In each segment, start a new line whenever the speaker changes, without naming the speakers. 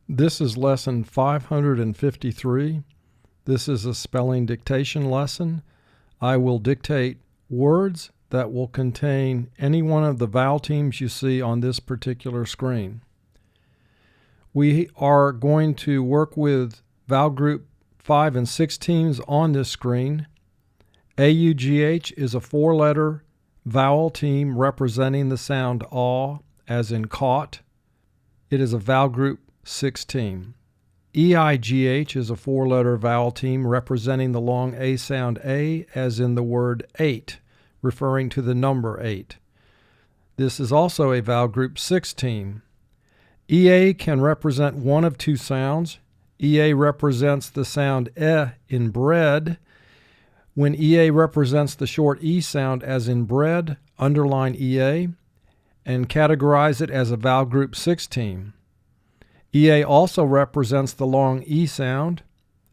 This is lesson 553. This is a spelling dictation lesson. I will dictate words that will contain any one of the vowel teams you see on this particular screen. We are going to work with vowel group 5 and 6 teams on this screen. AUGH is a 4-letter vowel team representing the sound aw, as in caught. It is a vowel group 6 team. EIGH is a 4-letter vowel team representing the long A sound A, as in the word 8, referring to the number 8. This is also a vowel group 6 team. EA can represent one of two sounds. EA represents the sound in bread. When EA represents the short E sound, as in bread, underline EA and categorize it as a vowel group 6 team. EA also represents the long E sound,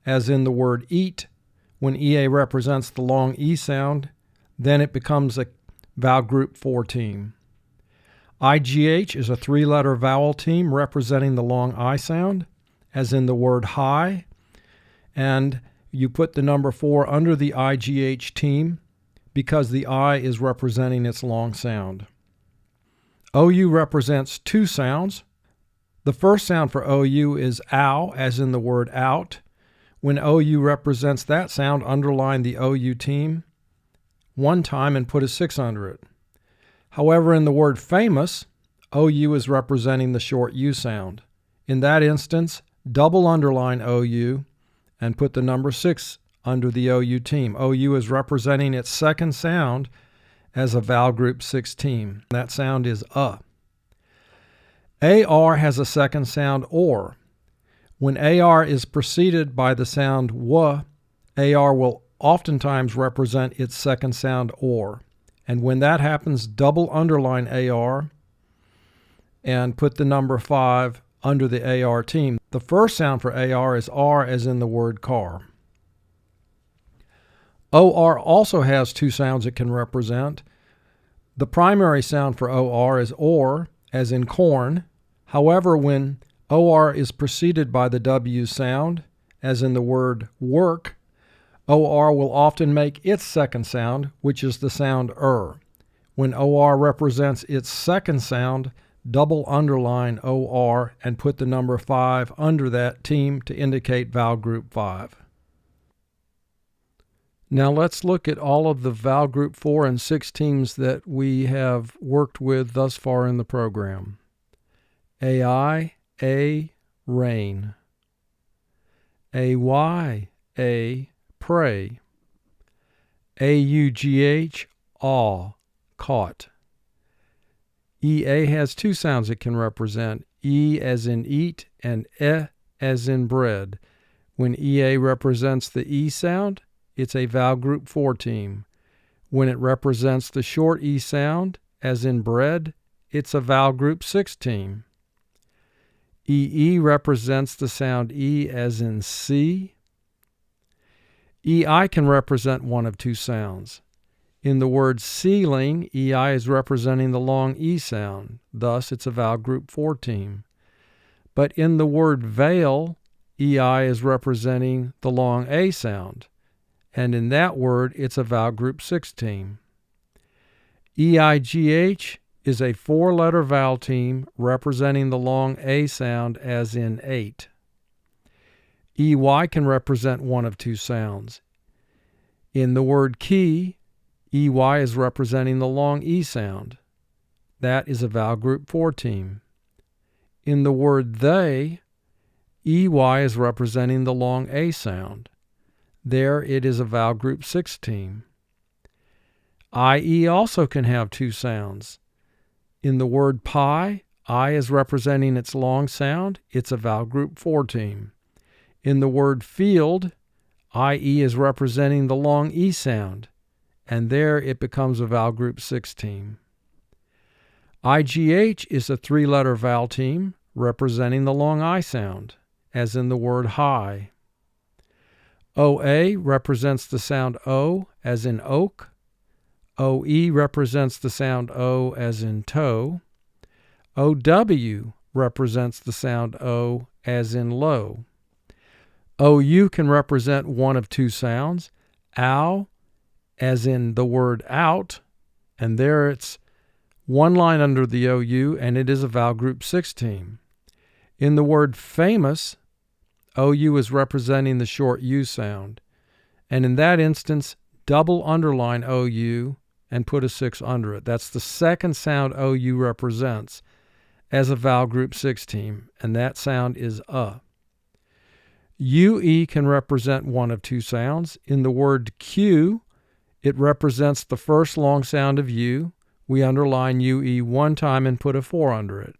as in the word eat. When EA represents the long E sound, then it becomes a vowel group 4 team. IGH is a 3-letter vowel team representing the long I sound, as in the word high, and you put the number 4 under the IGH team because the I is representing its long sound. OU represents 2 sounds. The first sound for OU is ow, as in the word out. When OU represents that sound, underline the OU team one time and put a 6 under it. However, in the word famous, OU is representing the short U sound. In that instance, double underline OU and put the number 6 under the OU team. OU is representing its second sound as a vowel group 6 team. That sound is AR has a second sound or. When AR is preceded by the sound w, AR will oftentimes represent its second sound or. And when that happens, double underline AR and put the number 5 under the AR team. The first sound for AR is R, as in the word car. OR also has 2 sounds it can represent. The primary sound for OR is or, as in corn. However, when OR is preceded by the W sound, as in the word work, OR will often make its second sound, which is the sound When OR represents its second sound, double underline OR and put the number 5 under that team to indicate vowel group 5. Now let's look at all of the vowel group 4 and 6 teams that we have worked with thus far in the program. AI, rain. AY, pray. AUGH, awe, caught. EA has 2 sounds it can represent, E as in eat and as in bread. When EA represents the E sound, it's a vowel group 4 team. When it represents the short E sound, as in bread, it's a vowel group 6 team. EE represents the sound E as in C. EI can represent one of 2 sounds. In the word ceiling, EI is representing the long E sound. Thus, it's a vowel group 4 team. But in the word veil, EI is representing the long A sound. And in that word, it's a vowel group 6 team. EIGH is a 4-letter vowel team representing the long A sound, as in 8. EY can represent one of 2 sounds. In the word key, EY is representing the long E sound. That is a vowel group 4 team. In the word they, EY is representing the long A sound. There it is a vowel group 6 team. IE also can have 2 sounds. In the word pie, I is representing its long sound. It's a vowel group 4 team. In the word field, IE is representing the long E sound, and there it becomes a vowel group 6 team. IGH is a 3-letter vowel team representing the long I sound, as in the word high. OA represents the sound O, as in oak. OE represents the sound O, as in toe. OW represents the sound O, as in low. OU can represent one of two sounds. Ow, as in the word out, and there it's one line under the OU, and it is a vowel group 6 team. In the word famous, OU is representing the short U sound. And in that instance, double underline OU and put a 6 under it. That's the second sound OU represents as a vowel group 6 team, and that sound is UE can represent one of two sounds. In the word Q, it represents the first long sound of U. We underline UE one time and put a 4 under it.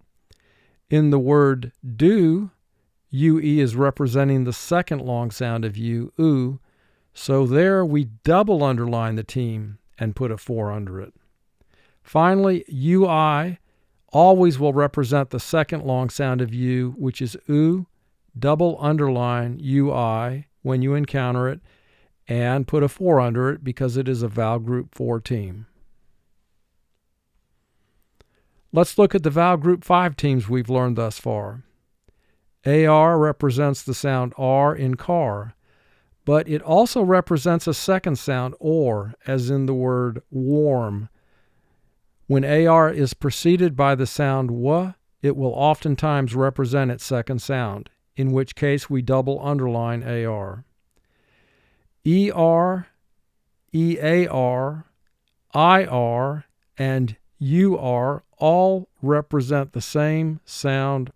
In the word do, UE is representing the second long sound of U, oo. So there we double underline the team and put a 4 under it. Finally, UI always will represent the second long sound of U, which is oo. Double underline UI when you encounter it and put a 4 under it because it is a vowel group 4 team. Let's look at the vowel group 5 teams we've learned thus far. AR represents the sound R in car, but it also represents a second sound or, as in the word warm. When AR is preceded by the sound W, it will oftentimes represent its second sound, in which case we double underline AR. ER, EAR, IR, and UR all represent the same sound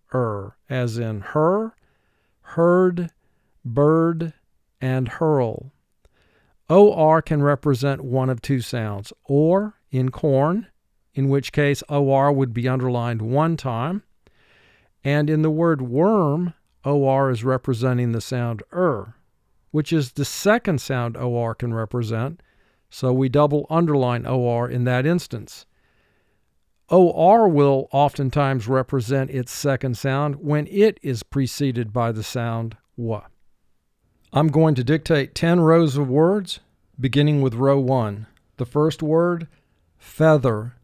as in her, heard, bird, and hurl. OR can represent one of two sounds, or in corn, in which case OR would be underlined one time, and in the word worm, OR is representing the sound which is the second sound OR can represent, so we double underline OR in that instance. OR will oftentimes represent its second sound when it is preceded by the sound W. I'm going to dictate 10 rows of words, beginning with row 1. The first word, feather,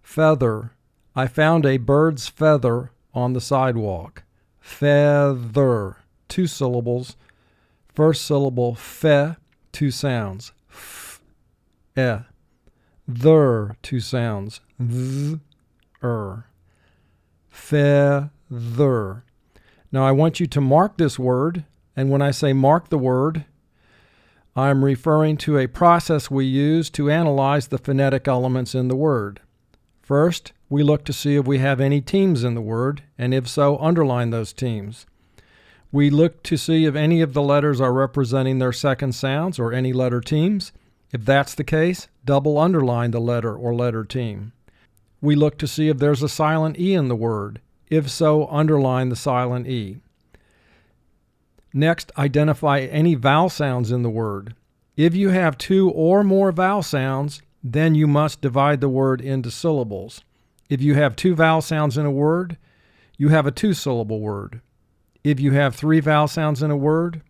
feather. I found a bird's feather on the sidewalk. Feather, 2 syllables. First syllable, fe, 2 sounds. F, e. There, 2 sounds. Th, feather. Now I want you to mark this word, and when I say mark the word, I'm referring to a process we use to analyze the phonetic elements in the word. First, we look to see if we have any teams in the word, and if so, underline those teams. We look to see if any of the letters are representing their second sounds or any letter teams. If that's the case, double underline the letter or letter team. We look to see if there's a silent E in the word. If so, underline the silent E. Next, identify any vowel sounds in the word. If you have 2 or more vowel sounds, then you must divide the word into syllables. If you have 2 vowel sounds in a word, you have a 2-syllable word. If you have 3 vowel sounds in a word,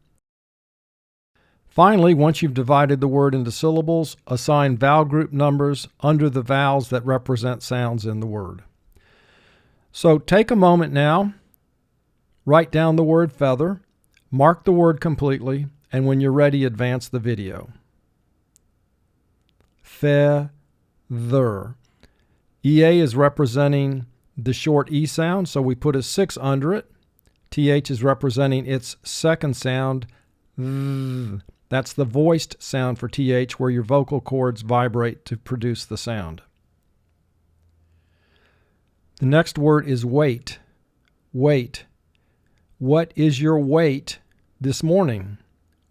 finally, once you've divided the word into syllables, assign vowel group numbers under the vowels that represent sounds in the word. So take a moment now, write down the word feather, mark the word completely, and when you're ready, advance the video. Feather. EA is representing the short E sound, so we put a 6 under it. TH is representing its second sound. That's the voiced sound for TH, where your vocal cords vibrate to produce the sound. The next word is weight. Weight. What is your weight this morning?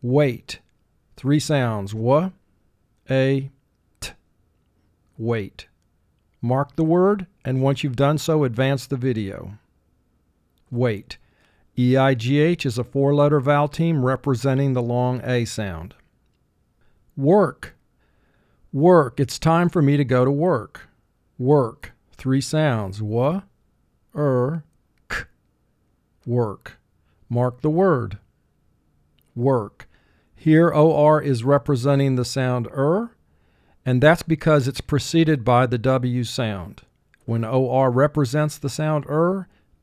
Weight. 3 sounds. W, A, T. Weight. Mark the word, and once you've done so, advance the video. Weight. EIGH is a 4-letter vowel team representing the long A sound. Work. Work. It's time for me to go to work. Work. 3 sounds. W, K. Work. Mark the word. Work. Here OR is representing the sound and that's because it's preceded by the W sound. When OR represents the sound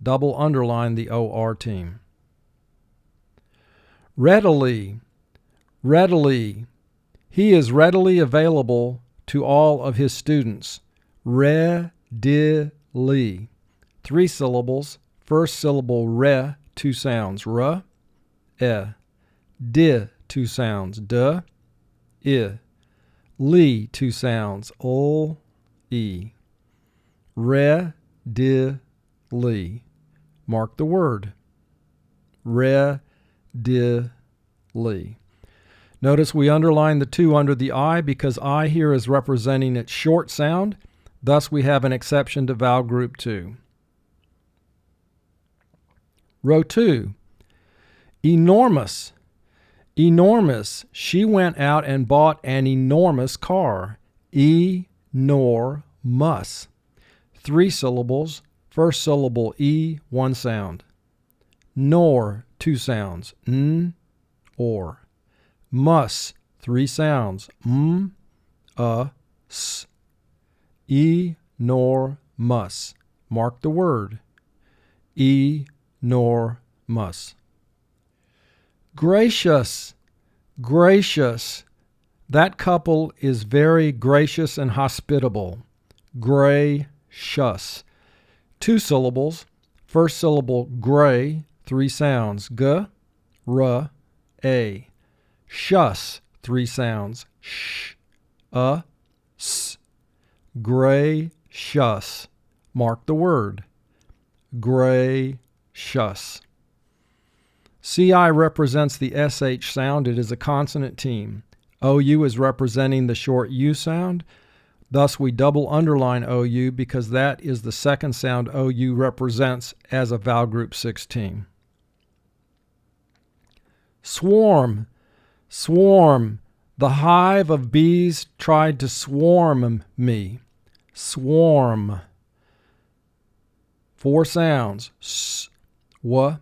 double underline the OR team. Readily, readily. He is readily available to all of his students. Readily. 3 syllables. First syllable re, 2 sounds. R, e. Di, 2 sounds. D, I. Li, 2 sounds. L, e. Readily. Mark the word. Readily. Notice we underline the 2 under the I because I here is representing its short sound. Thus we have an exception to vowel group 2. Row 2. Enormous. Enormous. She went out and bought an enormous car. E-nor-mus. 3 syllables. First syllable E, 1 sound. Nor, 2 sounds. N, or. Mus, 3 sounds. M, s. E, nor, mus. Mark the word. E, nor, mus. Gracious, gracious. That couple is very gracious and hospitable. Gracious. 2 syllables. First syllable gray, 3 sounds. G, r, a. Shus, 3 sounds. Sh, s. Gracious. Mark the word. Gracious. CI represents the SH sound. It is a consonant team. OU is representing the short U sound. Thus, we double underline OU because that is the second sound OU represents as a vowel group 16. Swarm. Swarm. The hive of bees tried to swarm me. Swarm. 4 sounds. S, w,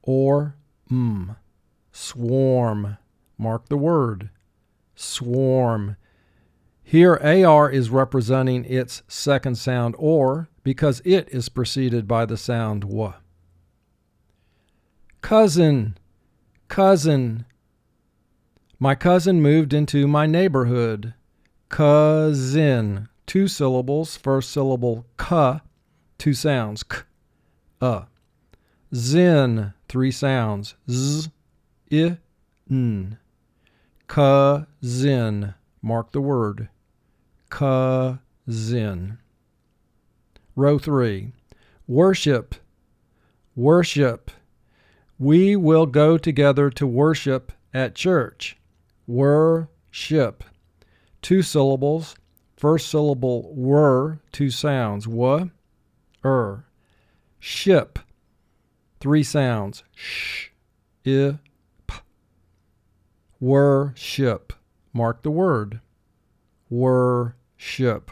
or, m. Swarm. Mark the word. Swarm. Here AR is representing its second sound or because it is preceded by the sound w. Cousin. Cousin. My cousin moved into my neighborhood. Cousin. 2 syllables. First syllable k, 2 sounds. K, Zin, 3 sounds. Z, I, n. Cousin. Mark the word. Cousin. Row 3. Worship. Worship. We will go together to worship at church. Worship. 2 syllables. First syllable were, 2 sounds. W, Ship. 3 sounds. Sh, I, p. Worship. Mark the word. Worship.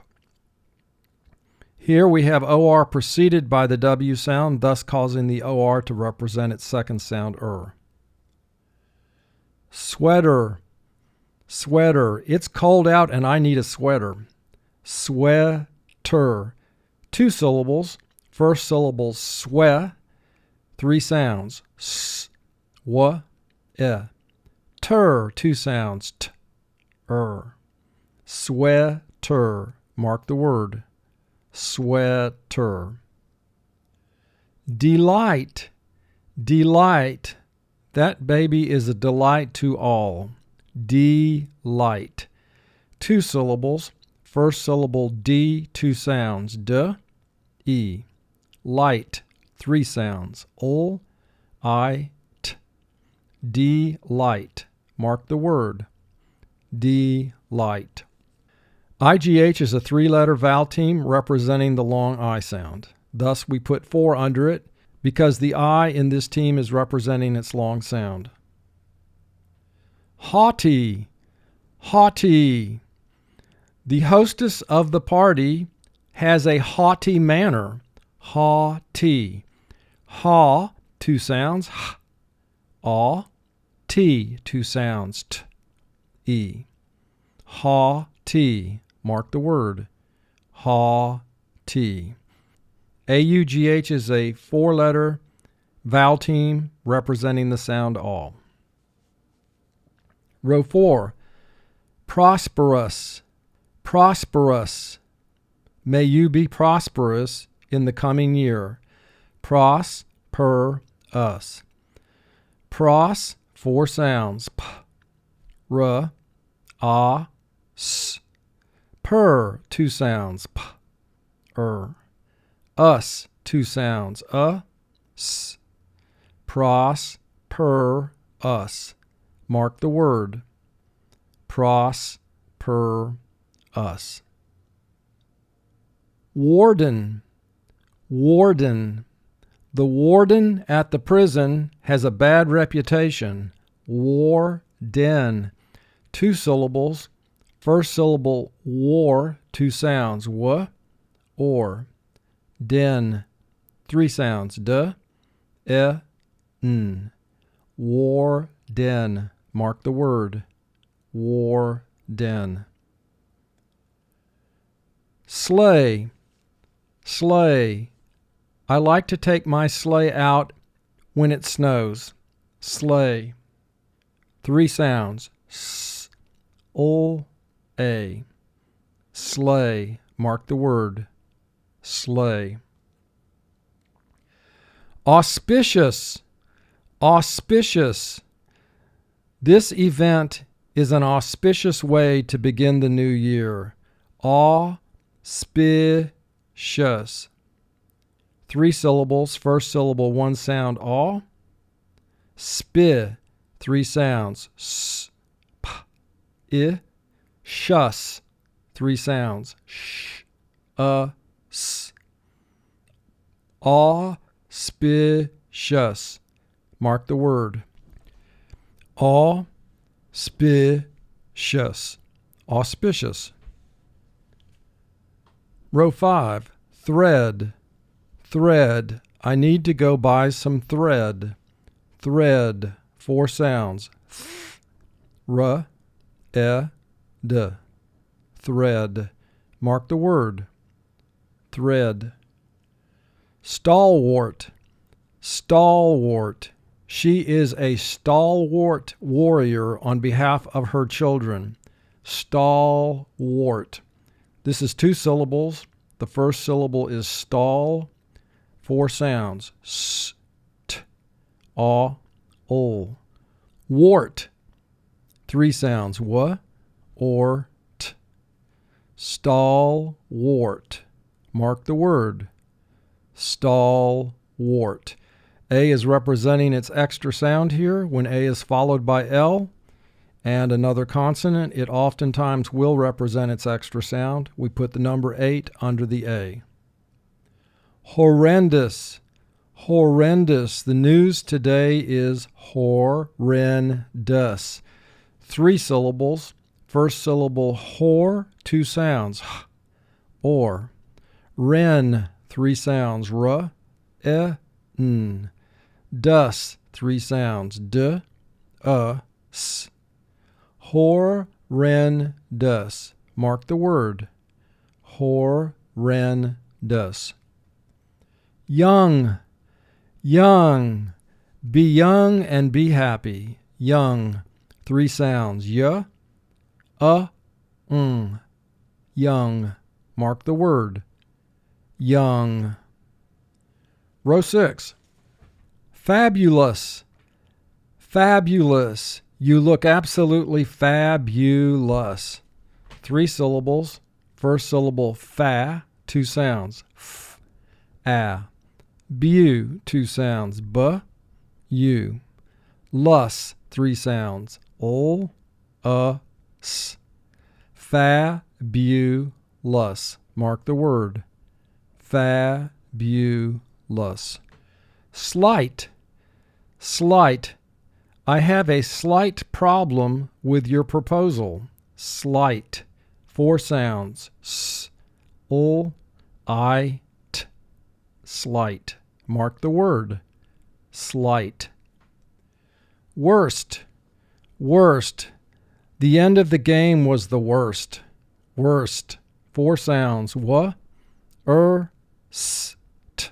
Here we have OR preceded by the W sound, thus causing the OR to represent its second sound, Sweater. Sweater. It's cold out and I need a sweater. Sweater. 2 syllables. First syllable swe, 3 sounds. S, w, e. Ter, 2 sounds. T, Sweater. Mark the word. Sweater. Delight. Delight. That baby is a delight to all. Delight. 2 syllables. First syllable D, 2 sounds. D, E. Light, 3 sounds. L, I, t. Delight. Mark the word. Delight. IGH is a 3-letter vowel team representing the long I sound. Thus, we put 4 under it because the I in this team is representing its long sound. Haughty. Haughty. The hostess of the party has a haughty manner. Haughty. Ha, 2 sounds. H, aw. T, 2 sounds. T, e. Haughty. Mark the word. Haughty. AUGH is a 4-letter vowel team representing the sound all. Row 4. Prosperous. Prosperous. May you be prosperous in the coming year. Pros, per, us. Pros, 4 sounds. P, r, a, s. Per, 2 sounds. P, Us, 2 sounds. S. Pros, per, us. Mark the word. Pros, per, us. Warden. Warden. The warden at the prison has a bad reputation. War-den. 2 syllables. First syllable, war, 2 sounds. W, or. Den, 3 sounds. D, e, n. War-den. Mark the word. War-den. Sleigh. Sleigh. I like to take my sleigh out when it snows. Sleigh. 3 sounds. S, o, a. Sleigh. Mark the word. Sleigh. Auspicious. Auspicious. This event is an auspicious way to begin the new year. Auspicious. 3 syllables. First syllable, 1 sound. Aw. Spi, 3 sounds. S, p, I. Shus, 3 sounds. Sh, s. Auspicious. Mark the word. Auspicious. Auspicious. Row 5. Thread. Thread. I need to go buy some thread. Thread. 4 sounds. Th, r, e, d. Thread. Mark the word. Thread. Stalwart. Stalwart. She is a stalwart warrior on behalf of her children. Stalwart. This is 2 syllables. The first syllable is stall. 4 sounds. S, t, aw, ol. Wart. 3 sounds. W, or, t. Stalwart. Mark the word. Stalwart. A is representing its extra sound here. When A is followed by L and another consonant, it oftentimes will represent its extra sound. We put the number 8 under the A. Horrendous. Horrendous. The news today is horrendous. 3 syllables. First syllable, hor, 2 sounds. H, or. Ren, 3 sounds. R, e, n. Dus, 3 sounds. D, s. Horrendous. Mark the word. Horrendous. Young. Young. Be young and be happy. Young. 3 sounds. Y, ng. Young. Mark the word. Young. Row 6. Fabulous. Fabulous. You look absolutely fabulous. 3 syllables. First syllable, fa, 2 sounds. F, a. Bu, 2 sounds. B, u. Lus, 3 sounds. Ol, s. Fabulous. Mark the word. Fabulous. Slight. Slight. I have a slight problem with your proposal. Slight. 4 sounds. S, ol, I, t. Slight. Mark the word. Slight. Worst. Worst. The end of the game was the worst. Worst. 4 sounds. W, s, t.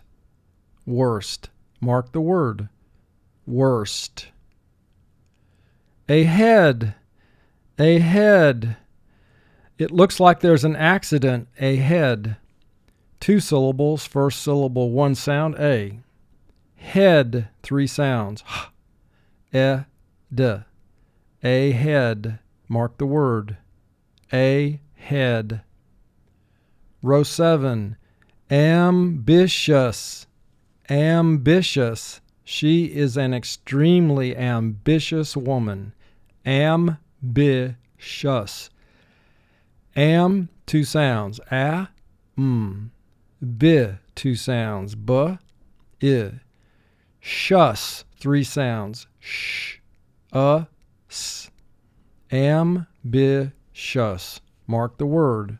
Worst. Mark the word. Worst. Ahead. Ahead. It looks like there's an accident ahead. 2 syllables, first syllable, 1 sound, A. Head, 3 sounds, H, D. Ahead. Mark the word. Ahead. Row 7. Ambitious. Ambitious. She is an extremely ambitious woman. Ambitious. 2 sounds, A, B, 2 sounds, B, I. Shus, 3 sounds, sh, s. Ambitious. Mark the word.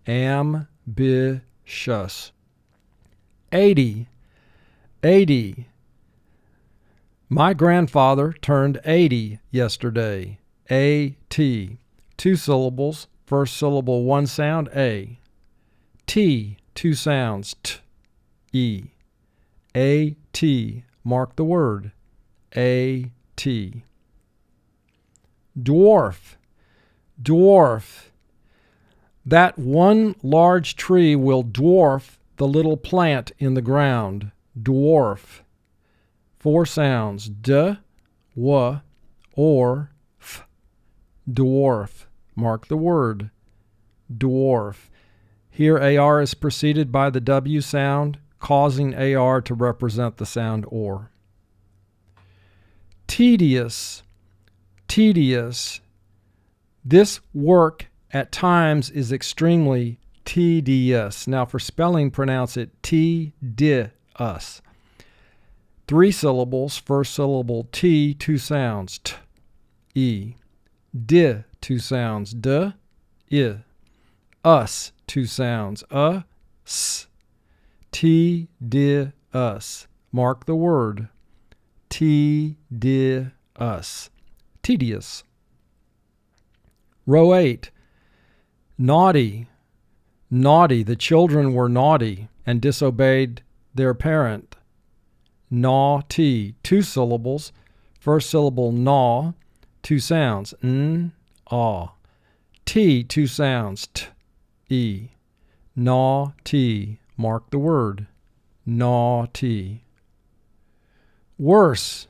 Ambitious. 80. 80. My grandfather turned 80 yesterday. A-T. 2 syllables. First syllable, 1 sound, A. T, 2 sounds, T, E. A-T. Mark the word. A-T. Dwarf. Dwarf. That one large tree will dwarf the little plant in the ground. Dwarf. 4 sounds, D, W, or F. Dwarf. Mark the word. Dwarf. Here AR is preceded by the W sound, causing AR to represent the sound OR. Tedious. Tedious. This work at times is extremely tedious. Now for spelling, pronounce it T-di-us. 3 syllables, first syllable T, 2 sounds, T, E. Di, 2 sounds, D, I. Us, 2 sounds, S. T-di-us. Mark the word. T-di-us. Tedious. Row 8. Naughty. Naughty. The children were naughty and disobeyed their parent. Naughty. 2 syllables. First syllable, naw. 2 sounds, N, aw. T, 2 sounds, T, E. Naughty. Mark the word. Naughty. Worse.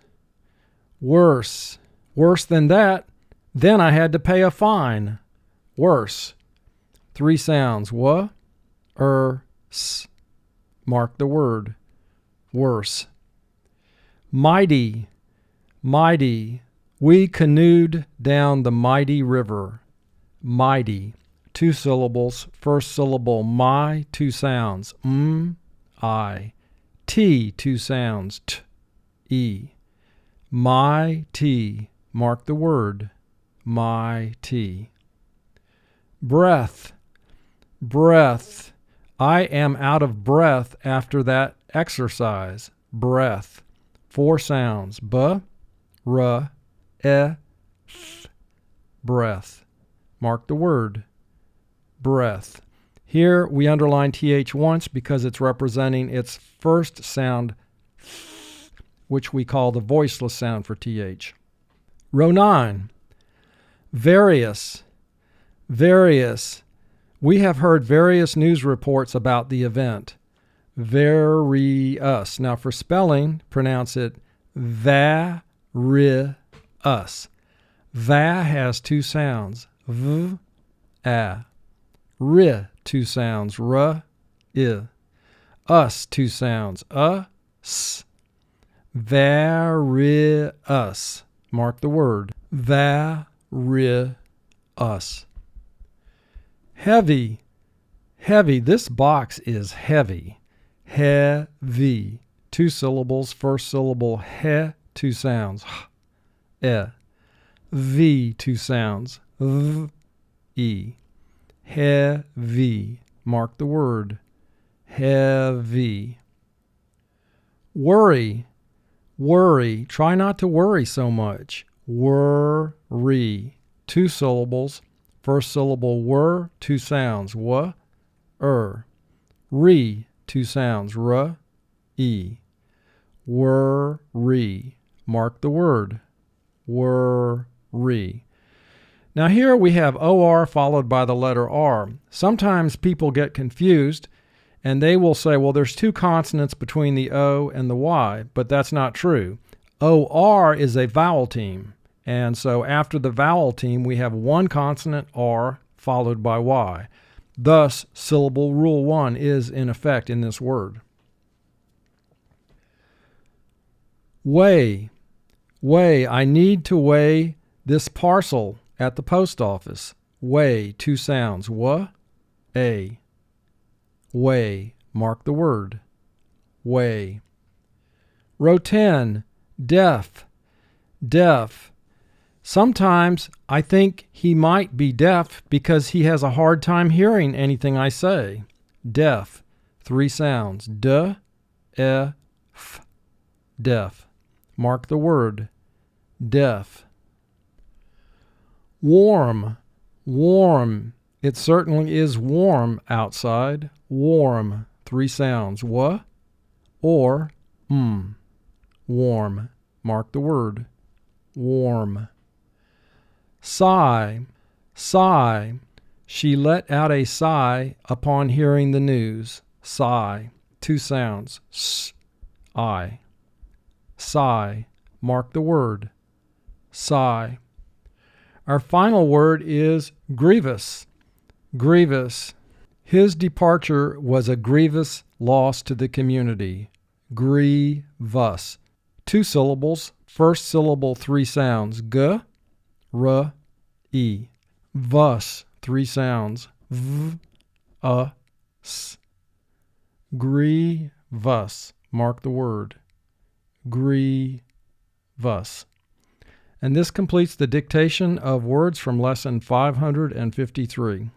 Worse. Worse than that. Then I had to pay a fine. Worse. 3 sounds, W, S. Mark the word. Worse. Mighty. Mighty. We canoed down the mighty river. Mighty. 2 syllables. First syllable, my, 2 sounds, I. T, 2 sounds, T, E. Mighty. Mark the word. Mighty. Breath. Breath. I am out of breath after that exercise. Breath. 4 sounds, B, R, E, th. Breath. Mark the word. Breath. Here we underline TH once because it's representing its first sound, th, which we call the voiceless sound for TH. Row 9. Various. Various. We have heard various news reports about the event. Various. Now for spelling, pronounce it va-ri-us. Va has 2 sounds, v, a. Ri, 2 sounds, r, I. Us, 2 sounds, s. Various. Mark the word. Va-ri-us. Heavy. Heavy. This box is heavy. Heavy. 2 syllables. First syllable, he, 2 sounds, h, e. V, 2 sounds, v, e. Heavy. Mark the word. Heavy. Worry. Worry. Try not to worry so much. Worry. 2 syllables. First syllable, were, 2 sounds, w, Re, 2 sounds, r, e. Worry. Mark the word. Worry. Now here we have OR followed by the letter R. Sometimes people get confused and they will say, well, there's two consonants between the O and the Y, but that's not true. OR is a vowel team. And so after the vowel team, we have one consonant, R, followed by Y. Thus, syllable rule 1 is in effect in this word. Weigh. Weigh. I need to weigh this parcel at the post office. Weigh. Two sounds. W-A. Weigh. Mark the word. Weigh. Row 10. Deaf. Deaf. Sometimes I think he might be deaf because he has a hard time hearing anything I say. Deaf. Three sounds. D-E-F. Deaf. Mark the word. Deaf. Warm. Warm. It certainly is warm outside. Warm. Three sounds. W or m. Warm. Mark the word. Warm. Sigh. Sigh. She let out a sigh upon hearing the news. Sigh. Two sounds. S-I. Sigh. Mark the word. Sigh. Our final word is grievous. Grievous. His departure was a grievous loss to the community. Grievous. Two syllables. First syllable, three sounds. G, R, E. Vus. Three sounds. V, S. Grievous. Mark the word. Grievous. And this completes the dictation of words from lesson 553.